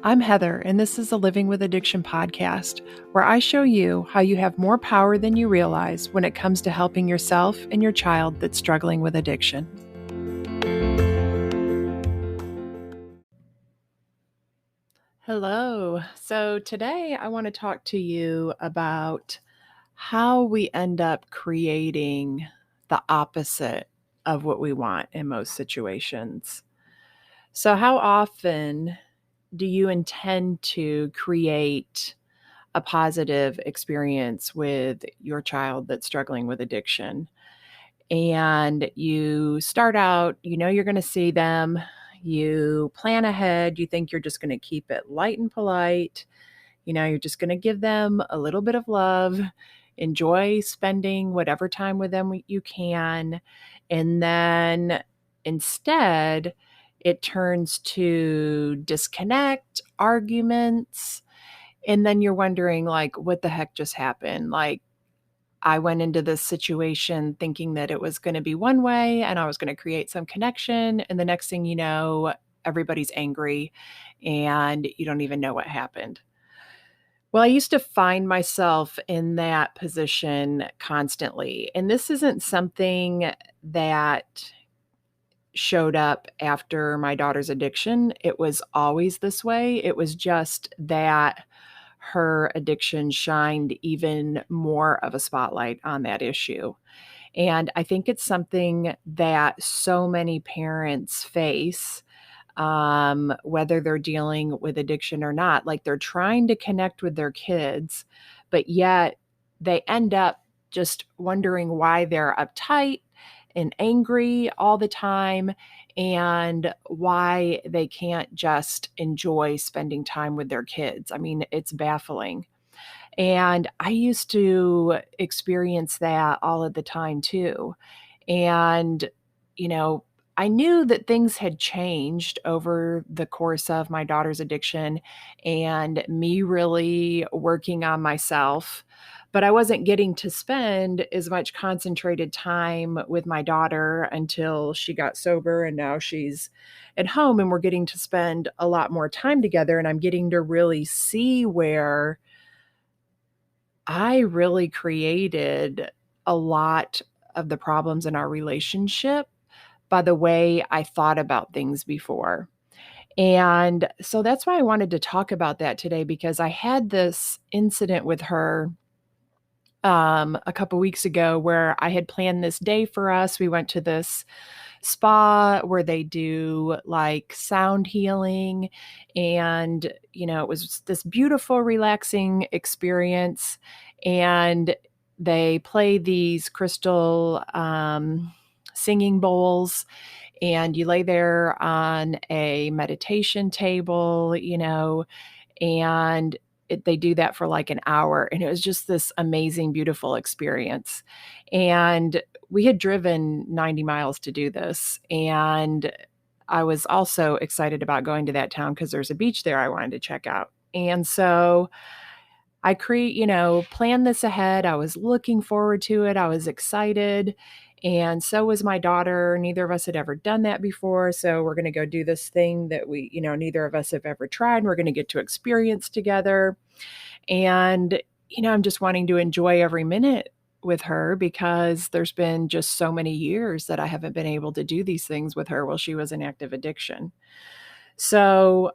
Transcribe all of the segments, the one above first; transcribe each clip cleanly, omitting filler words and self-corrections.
I'm Heather, and this is the Living with Addiction podcast, where I show you how you have more power than you realize when it comes to helping yourself and your child that's struggling with addiction. Hello. So today I want to talk to you about how we end up creating the opposite of what we want in most situations. So, how often do you intend to create a positive experience with your child that's struggling with addiction? And you start out, you're going to see them, you plan ahead, you think you're just going to keep it light and polite. You're just going to give them a little bit of love, enjoy spending whatever time with them you can. And then instead, it turns to disconnect, arguments. And then you're wondering, like, what the heck just happened? Like, I went into this situation thinking that it was going to be one way and I was going to create some connection. And the next thing you know, everybody's angry and you don't even know what happened. Well, I used to find myself in that position constantly. And this isn't something that showed up after my daughter's addiction. It was always this way. It was just that her addiction shined even more of a spotlight on that issue. And I think it's something that so many parents face, whether they're dealing with addiction or not. Like, they're trying to connect with their kids, but yet they end up just wondering why they're uptight and angry all the time and why they can't just enjoy spending time with their kids. I mean, it's baffling. And I used to experience that all of the time too. And, you know, I knew that things had changed over the course of my daughter's addiction and me really working on myself, but I wasn't getting to spend as much concentrated time with my daughter until she got sober, and now she's at home and we're getting to spend a lot more time together, and I'm getting to really see where I really created a lot of the problems in our relationship by the way I thought about things before. And so that's why I wanted to talk about that today, because I had this incident with her a couple weeks ago where I had planned this day for us. We went to this spa where they do like sound healing, and it was this beautiful, relaxing experience. And they play these crystal singing bowls, and you lay there on a meditation table, and they do that for like an hour. And it was just this amazing, beautiful experience. And we had driven 90 miles to do this. And I was also excited about going to that town because there's a beach there I wanted to check out. And so I planned this ahead. I was looking forward to it. I was excited. And so was my daughter. Neither of us had ever done that before. So we're going to go do this thing that neither of us have ever tried. And we're going to get to experience together. And, I'm just wanting to enjoy every minute with her because there's been just so many years that I haven't been able to do these things with her while she was in active addiction. So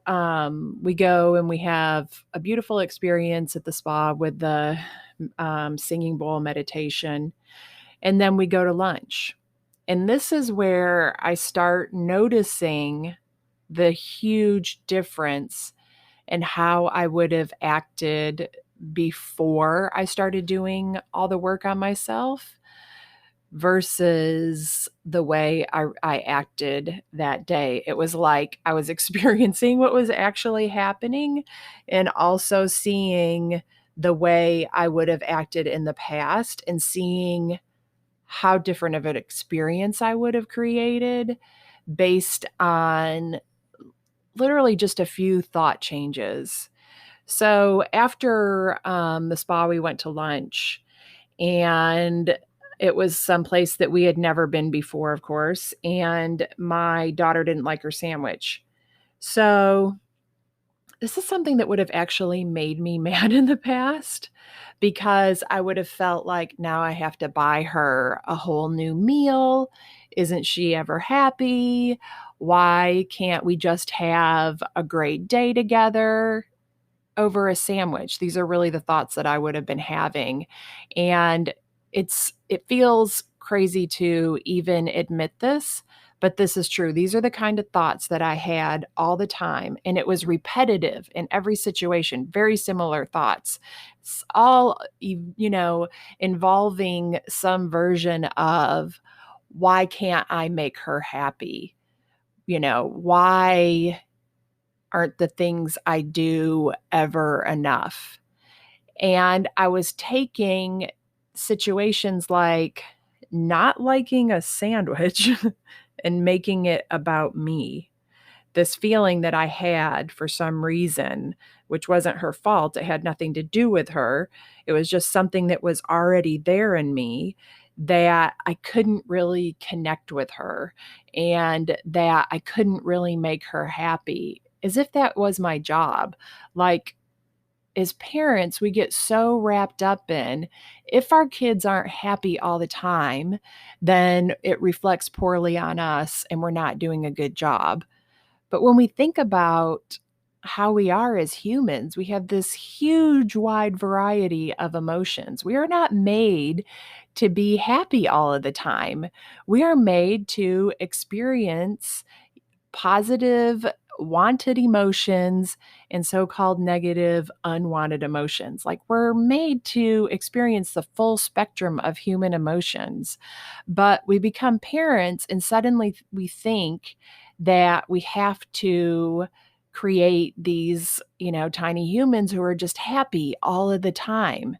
we go and we have a beautiful experience at the spa with the singing bowl meditation. And then we go to lunch. And this is where I start noticing the huge difference in how I would have acted before I started doing all the work on myself versus the way I acted that day. It was like I was experiencing what was actually happening and also seeing the way I would have acted in the past and seeing how different of an experience I would have created based on literally just a few thought changes. So after the spa, we went to lunch, and it was someplace that we had never been before, of course, and my daughter didn't like her sandwich. So this is something that would have actually made me mad in the past because I would have felt like now I have to buy her a whole new meal. Isn't she ever happy? Why can't we just have a great day together over a sandwich? These are really the thoughts that I would have been having. And it feels crazy to even admit this, but this is true. These are the kind of thoughts that I had all the time, and it was repetitive in every situation, very similar thoughts. It's all involving some version of why can't I make her happy? Why aren't the things I do ever enough? And I was taking situations like not liking a sandwich and making it about me. This feeling that I had for some reason, which wasn't her fault, it had nothing to do with her. It was just something that was already there in me, that I couldn't really connect with her and that I couldn't really make her happy, as if that was my job. Like, as parents, we get so wrapped up in if our kids aren't happy all the time, then it reflects poorly on us and we're not doing a good job. But when we think about how we are as humans, we have this huge, wide variety of emotions. We are not made to be happy all of the time. We are made to experience positive, wanted emotions and so called negative, unwanted emotions. Like, we're made to experience the full spectrum of human emotions. But we become parents, and suddenly we think that we have to create these, tiny humans who are just happy all of the time.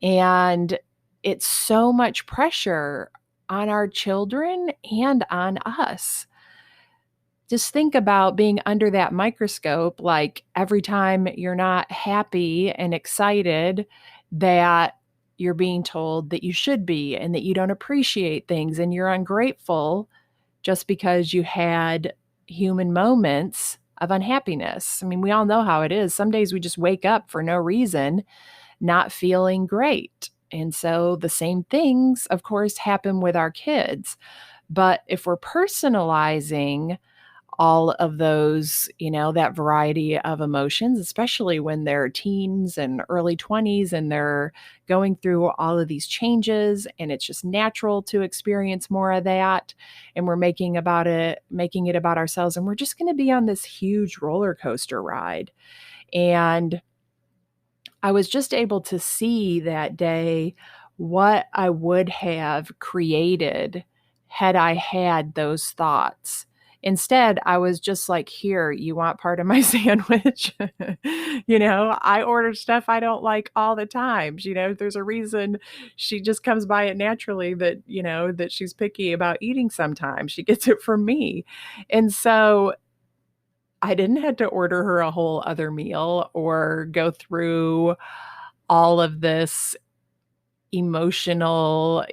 And it's so much pressure on our children and on us. Just think about being under that microscope, like every time you're not happy and excited, that you're being told that you should be and that you don't appreciate things and you're ungrateful just because you had human moments of unhappiness. I mean, we all know how it is. Some days we just wake up for no reason, not feeling great. And so the same things, of course, happen with our kids. But if we're personalizing all of those, that variety of emotions, especially when they're teens and early 20s and they're going through all of these changes, and it's just natural to experience more of that. And we're making it about ourselves. And we're just going to be on this huge roller coaster ride. And I was just able to see that day what I would have created had I had those thoughts. Instead, I was just like, here, you want part of my sandwich? I order stuff I don't like all the time. There's a reason she just comes by it naturally, that she's picky about eating sometimes. She gets it from me. And so I didn't have to order her a whole other meal or go through all of this emotional,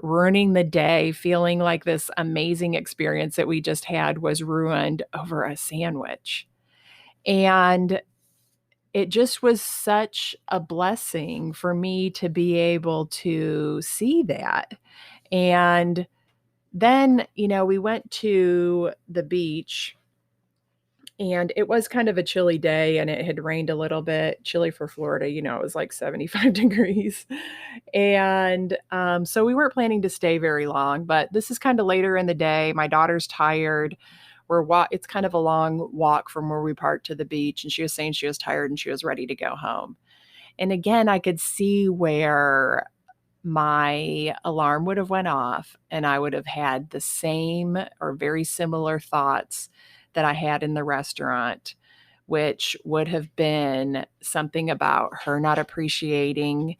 ruining the day, feeling like this amazing experience that we just had was ruined over a sandwich. And it just was such a blessing for me to be able to see that. And then, we went to the beach. And it was kind of a chilly day and it had rained a little bit, chilly for Florida, it was like 75 degrees. And so we weren't planning to stay very long, but this is kind of later in the day. My daughter's tired. It's kind of a long walk from where we parked to the beach. And she was saying she was tired and she was ready to go home. And again, I could see where my alarm would have went off and I would have had the same or very similar thoughts that I had in the restaurant, which would have been something about her not appreciating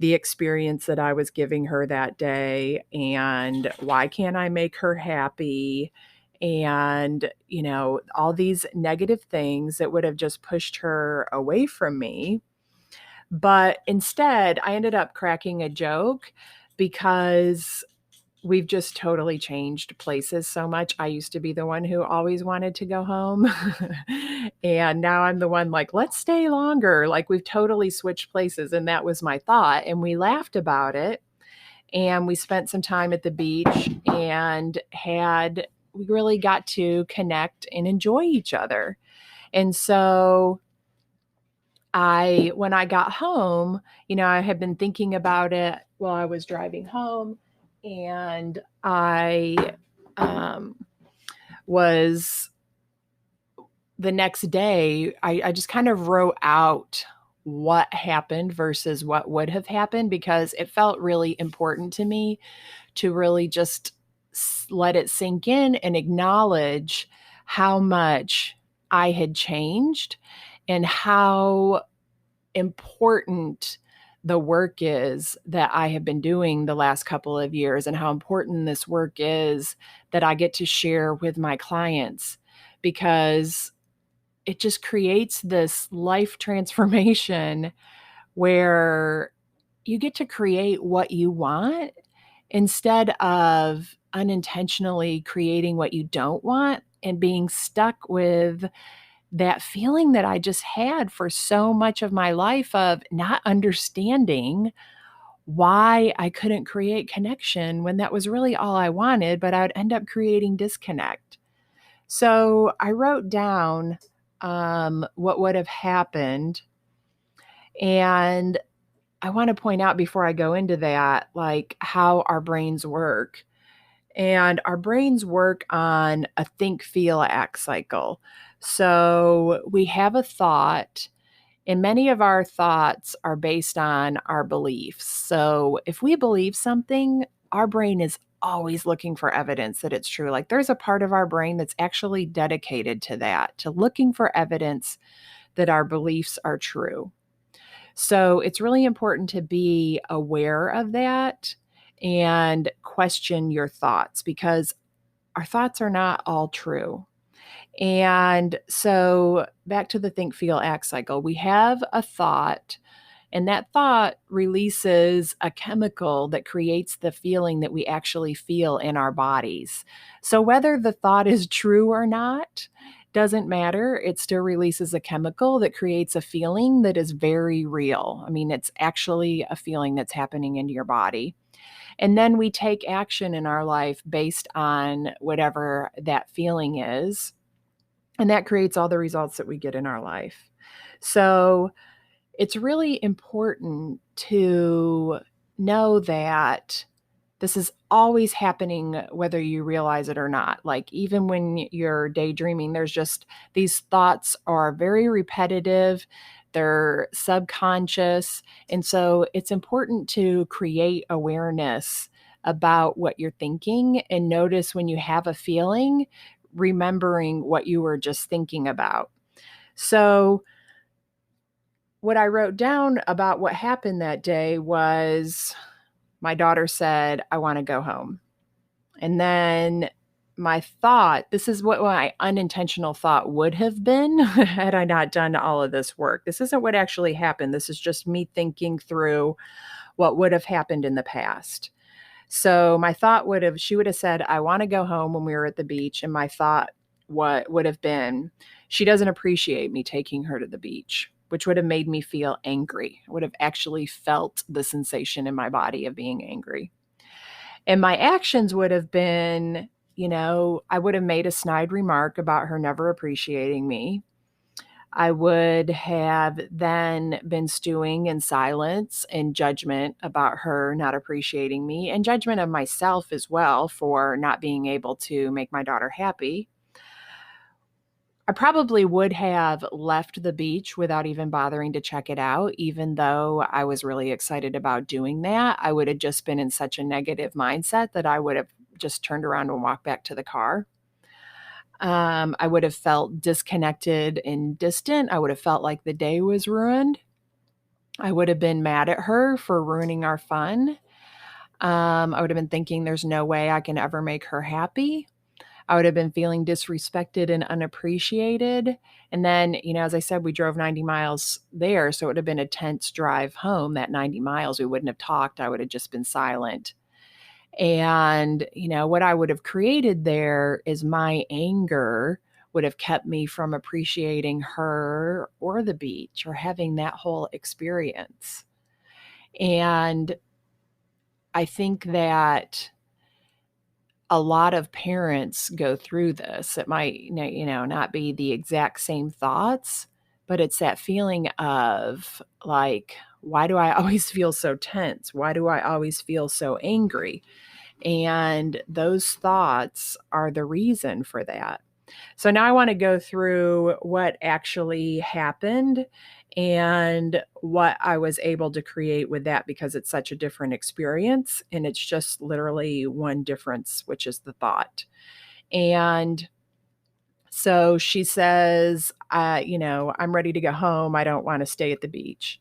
the experience that I was giving her that day, and why can't I make her happy? And, all these negative things that would have just pushed her away from me. But instead, I ended up cracking a joke because we've just totally changed places so much. I used to be the one who always wanted to go home. And now I'm the one like, let's stay longer. Like we've totally switched places. And that was my thought. And we laughed about it. And we spent some time at the beach and we really got to connect and enjoy each other. And so when I got home, I had been thinking about it while I was driving home, and I um, was the next day, I just kind of wrote out what happened versus what would have happened because it felt really important to me to really just let it sink in and acknowledge how much I had changed and how important the work is that I have been doing the last couple of years and how important this work is that I get to share with my clients because it just creates this life transformation where you get to create what you want instead of unintentionally creating what you don't want and being stuck with that feeling that I just had for so much of my life of not understanding why I couldn't create connection when that was really all I wanted, but I would end up creating disconnect. So I wrote down what would have happened. And I want to point out before I go into that, like how our brains work. And our brains work on a think, feel, act cycle. So we have a thought, and many of our thoughts are based on our beliefs. So if we believe something, our brain is always looking for evidence that it's true. Like there's a part of our brain that's actually dedicated to that, to looking for evidence that our beliefs are true. So it's really important to be aware of that and question your thoughts because our thoughts are not all true. And so back to the think, feel, act cycle, we have a thought, and that thought releases a chemical that creates the feeling that we actually feel in our bodies. So whether the thought is true or not doesn't matter. It still releases a chemical that creates a feeling that is very real. I mean, it's actually a feeling that's happening in your body. And then we take action in our life based on whatever that feeling is. And that creates all the results that we get in our life. So it's really important to know that this is always happening, whether you realize it or not. Like, even when you're daydreaming, there's just these thoughts are very repetitive, they're subconscious. And so it's important to create awareness about what you're thinking and notice when you have a feeling, remembering what you were just thinking about. So, what I wrote down about what happened that day was my daughter said, I want to go home. And then my thought, this is what my unintentional thought would have been had I not done all of this work. This isn't what actually happened. This is just me thinking through what would have happened in the past. So my thought she would have said, I want to go home when we were at the beach. And my thought, what would have been, she doesn't appreciate me taking her to the beach, which would have made me feel angry. I would have actually felt the sensation in my body of being angry. And my actions would have been, I would have made a snide remark about her never appreciating me. I would have then been stewing in silence and judgment about her not appreciating me and judgment of myself as well for not being able to make my daughter happy. I probably would have left the beach without even bothering to check it out, even though I was really excited about doing that. I would have just been in such a negative mindset that I would have just turned around and walked back to the car. I would have felt disconnected and distant. I would have felt like the day was ruined. I would have been mad at her for ruining our fun. I would have been thinking there's no way I can ever make her happy. I would have been feeling disrespected and unappreciated. And then, as I said, we drove 90 miles there. So it would have been a tense drive home that 90 miles. We wouldn't have talked. I would have just been silent. And, what I would have created there is my anger would have kept me from appreciating her or the beach or having that whole experience. And I think that a lot of parents go through this. It might, not be the exact same thoughts, but it's that feeling of like, why do I always feel so tense? Why do I always feel so angry? And those thoughts are the reason for that. So now I want to go through what actually happened and what I was able to create with that because it's such a different experience. And it's just literally one difference, which is the thought. And so she says, I'm ready to go home. I don't want to stay at the beach.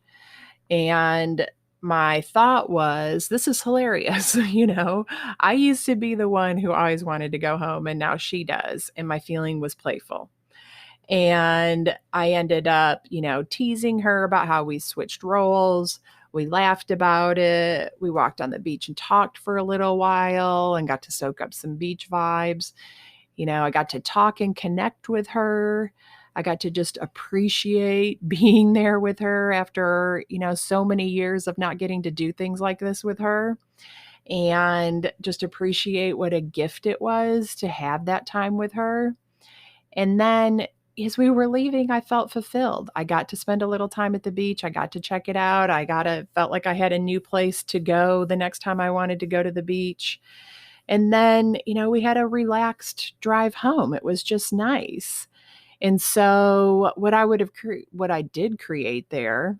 And my thought was, this is hilarious. I used to be the one who always wanted to go home, and now she does. And my feeling was playful. And I ended up, teasing her about how we switched roles. We laughed about it. We walked on the beach and talked for a little while and got to soak up some beach vibes. I got to talk and connect with her. I got to just appreciate being there with her after, so many years of not getting to do things like this with her, and just appreciate what a gift it was to have that time with her. And then as we were leaving, I felt fulfilled. I got to spend a little time at the beach. I got to check it out. Felt like I had a new place to go the next time I wanted to go to the beach. And then, we had a relaxed drive home. It was just nice. And so what I did create there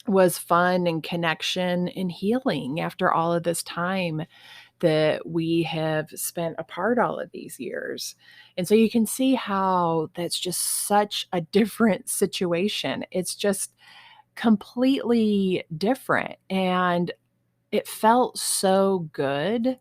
was fun and connection and healing after all of this time that we have spent apart all of these years. And so you can see how that's just such a different situation. It's just completely different. And it felt so good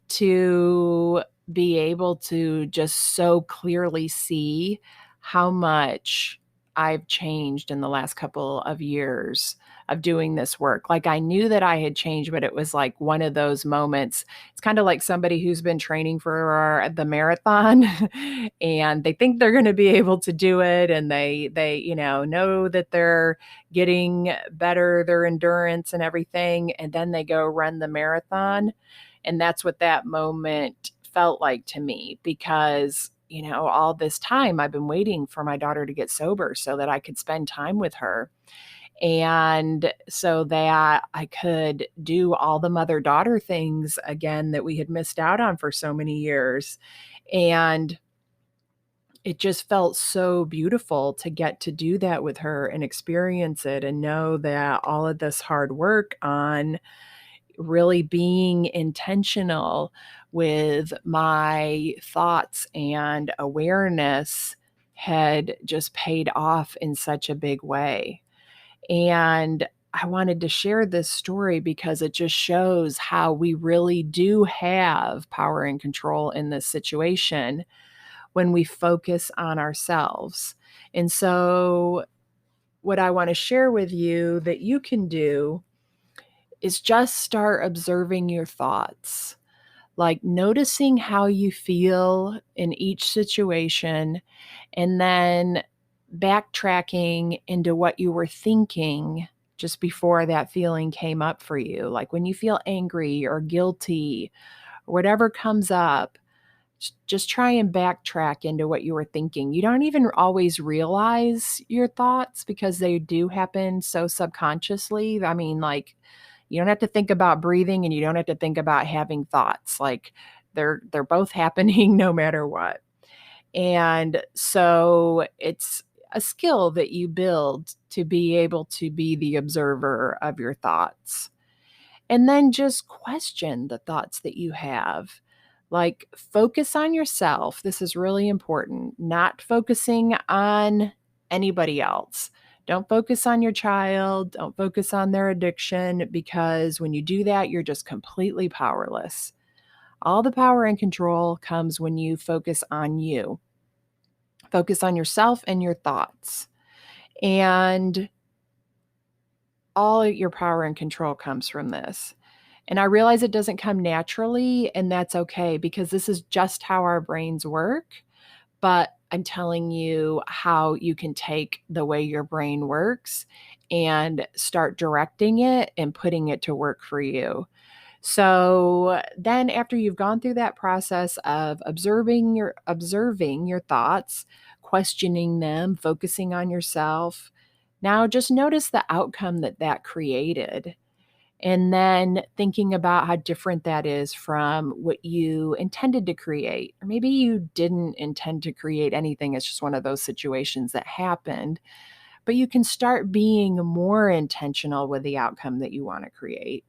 to be able to just so clearly see how much I've changed in the last couple of years of doing this work. Like I knew that I had changed, but it was like one of those moments. It's kind of like somebody who's been training for the marathon and they think they're going to be able to do it, and they know that they're getting better, their endurance and everything, and then they go run the marathon. And that's what that moment felt like to me because, all this time I've been waiting for my daughter to get sober so that I could spend time with her. And so that I could do all the mother daughter things again that we had missed out on for so many years. And it just felt so beautiful to get to do that with her and experience it and know that all of this hard work on really being intentional with my thoughts and awareness had just paid off in such a big way. And I wanted to share this story because it just shows how we really do have power and control in this situation when we focus on ourselves. And so, what I want to share with you that you can do is just start observing your thoughts, like noticing how you feel in each situation, and then backtracking into what you were thinking just before that feeling came up for you. Like when you feel angry or guilty or whatever comes up, just try and backtrack into what you were thinking. You don't even always realize your thoughts because they do happen so subconsciously. I mean, like, you don't have to think about breathing and you don't have to think about having thoughts. Like they're both happening no matter what. And so it's a skill that you build to be able to be the observer of your thoughts. And then just question the thoughts that you have. Like, focus on yourself. This is really important. Not focusing on anybody else. Don't focus on your child. Don't focus on their addiction, because when you do that, you're just completely powerless. All the power and control comes when you focus on you. Focus on yourself and your thoughts. And all your power and control comes from this. And I realize it doesn't come naturally, and that's okay because this is just how our brains work. But I'm telling you how you can take the way your brain works and start directing it and putting it to work for you. So then after you've gone through that process of observing your thoughts, questioning them, focusing on yourself, now just notice the outcome that that created. And then thinking about how different that is from what you intended to create. Or maybe you didn't intend to create anything. It's just one of those situations that happened. But you can start being more intentional with the outcome that you want to create.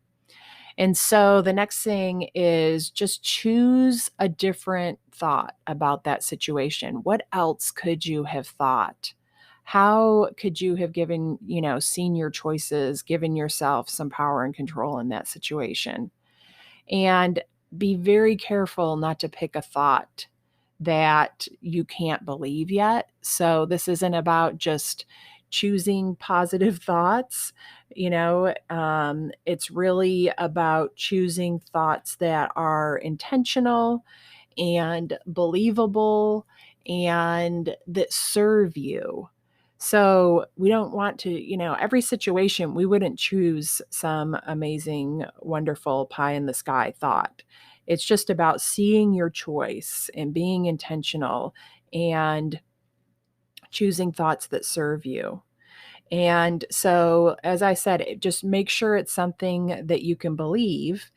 And so the next thing is just choose a different thought about that situation. What else could you have thought? How could you have seen your choices, given yourself some power and control in that situation? And be very careful not to pick a thought that you can't believe yet. So this isn't about just choosing positive thoughts. It's really about choosing thoughts that are intentional and believable and that serve you. So we don't want to, every situation, we wouldn't choose some amazing, wonderful pie in the sky thought. It's just about seeing your choice and being intentional and choosing thoughts that serve you. And so, as I said, just make sure it's something that you can believe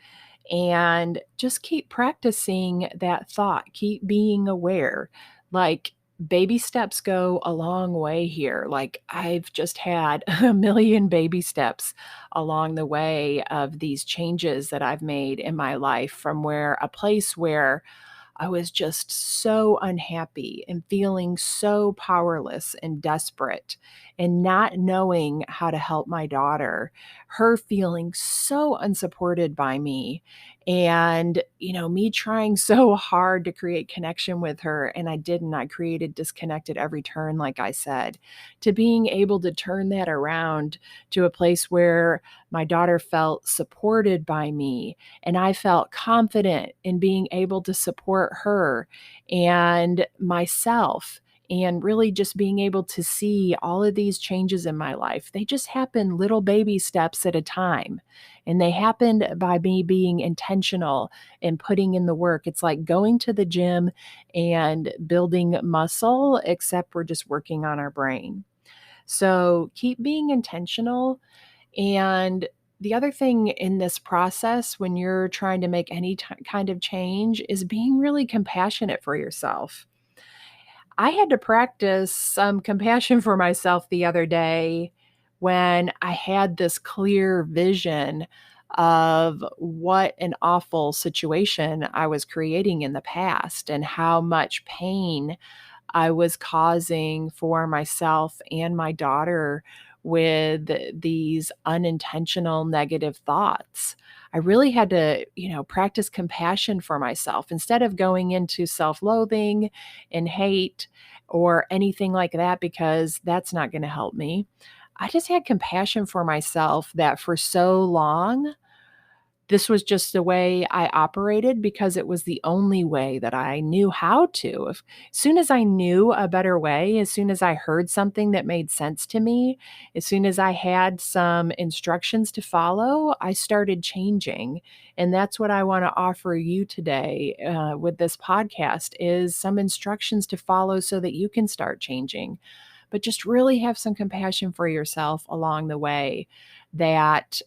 and just keep practicing that thought. Keep being aware. Like, baby steps go a long way here. Like, I've just had a million baby steps along the way of these changes that I've made in my life from where a place where I was just so unhappy and feeling so powerless and desperate and not knowing how to help my daughter, her feeling so unsupported by me. And, me trying so hard to create connection with her, and I didn't. I created disconnect at every turn, like I said, to being able to turn that around to a place where my daughter felt supported by me and I felt confident in being able to support her and myself, and really just being able to see all of these changes in my life. They just happen little baby steps at a time. And they happened by me being intentional and putting in the work. It's like going to the gym and building muscle, except we're just working on our brain. So keep being intentional. And the other thing in this process, when you're trying to make any kind of change, is being really compassionate for yourself. I had to practice some compassion for myself the other day when I had this clear vision of what an awful situation I was creating in the past and how much pain I was causing for myself and my daughter with these unintentional negative thoughts. I really had to, practice compassion for myself instead of going into self loathing and hate or anything like that, because that's not going to help me. I just had compassion for myself that for so long this was just the way I operated because it was the only way that I knew how to. As soon as I knew a better way, as soon as I heard something that made sense to me, as soon as I had some instructions to follow, I started changing. And that's what I want to offer you today with this podcast is some instructions to follow so that you can start changing. But just really have some compassion for yourself along the way that,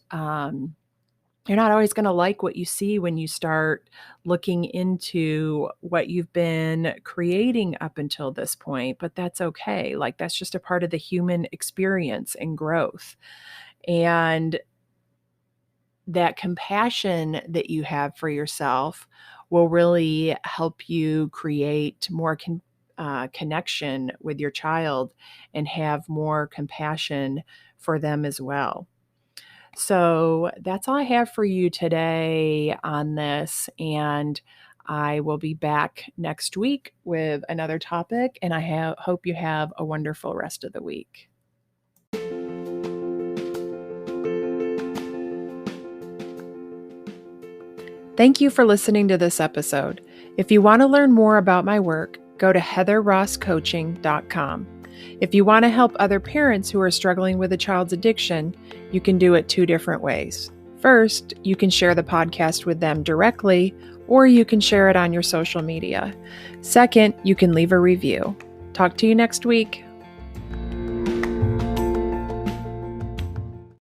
you're not always going to like what you see when you start looking into what you've been creating up until this point, but that's okay. Like, that's just a part of the human experience and growth. And that compassion that you have for yourself will really help you create more connection with your child and have more compassion for them as well. So that's all I have for you today on this. And I will be back next week with another topic. And I hope you have a wonderful rest of the week. Thank you for listening to this episode. If you want to learn more about my work, go to heatherrosscoaching.com. If you want to help other parents who are struggling with a child's addiction, you can do it 2 different ways. First, you can share the podcast with them directly, or you can share it on your social media. Second, you can leave a review. Talk to you next week.